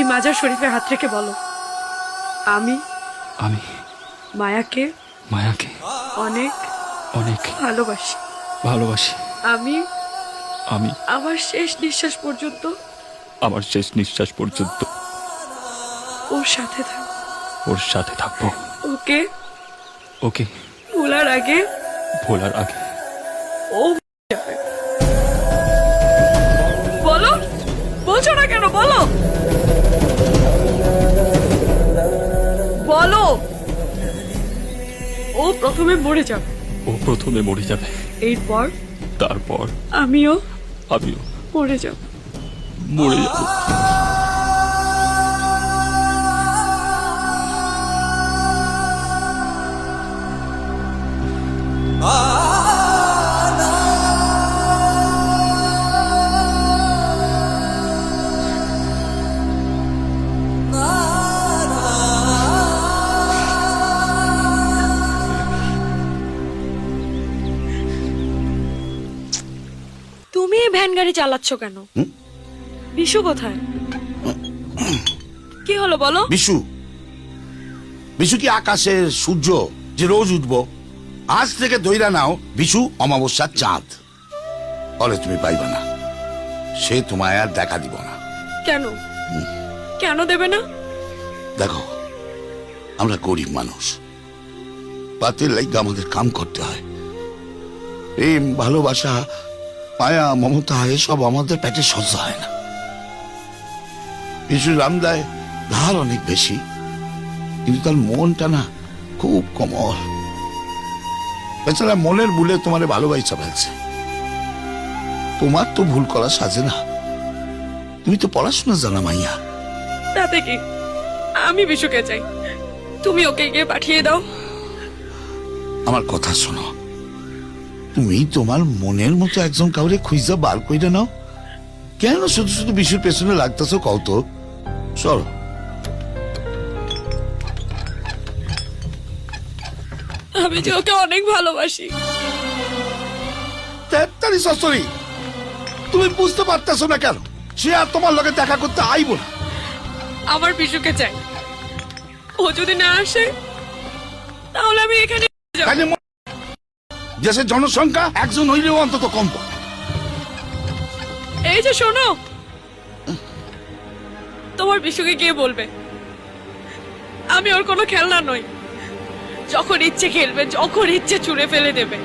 এই মাজার শরীফে হাত রেখে বলো, আমি আমি মায়াকে মায়াকে অনেক অনেক ভালোবাসি। ভালোবাসি। আমি আমি আমার শেষ নিঃশ্বাস পর্যন্ত আমার শেষ নিঃশ্বাস পর্যন্ত ওর সাথে থাকবো। ওর সাথে থাকবো। ওকে ওকে ভোলার আগে ভোলার আগে ও যাবে। বলো, বলছো না কেন? বলো বলো। ও প্রথমে মরে যাবে। ও প্রথমে মরে যাবে, এরপর তারপর আমিও মরে যাব। তুমি এই ভ্যান গাড়ি চালাচ্ছ কেন? বিশু কোথায়? কি হলো বলো? বিশু বিশু কি আকাশের সূর্য যে রোজ উঠবো? আজ থেকে দইরা নাও বিশু অমাবস্যার চাঁদ। বলে তুমি পাইবা না, সে তোমায় আর দেখা দিব না। কেন? কেন দেবে না? দেখো, আমরা গরিব মানুষ, পাতের লাইগা আমাদের কাম করতে হয়। প্রেম, ভালোবাসা, মায়া, মমতা এসব আমাদের পেটে সহ্য হয় না। বিশু রামদায় ধার অনেক বেশি, কিন্তু তার মনটা না খুব কোমল। বেচারা মনের ভুলে তোমারে ভালোবাসা ফেলছে। তোমার তো ভুল করা সাজে না, তুমি তো পড়াশোনা জানা মাইয়া। তাতে কি? আমি বিশুকে চাই, তুমি ওকে গিয়ে পাঠিয়ে দাও। আমার কথা শোনো, তুমি তোমার মনের মতো একজন কাউরে খুঁজা বার কইরা নাও। কেন শুধু শুধু বিশুর পেছনে লাগতেছো কও তো? চলো। আমি যে ওকে অনেক ভালোবাসি। তেত্তারি সরি, তুমি বুঝতে পারতেছো না কেন? সে আর তোমার লগে দেখা করতে আইব না। আমার বিশুকে চাই, ও যদি না আসে তাহলে আমি এখানে যাব। দেশের জনসংখ্যা একজন হইলেও অন্তত কম। এই যে শোনো, তোমার বিশুকে গিয়ে বলবে আমি ওর কোনো খেলনা নই, যখন ইচ্ছে খেলবে, যখন ইচ্ছে ছুঁড়ে ফেলে দেবে।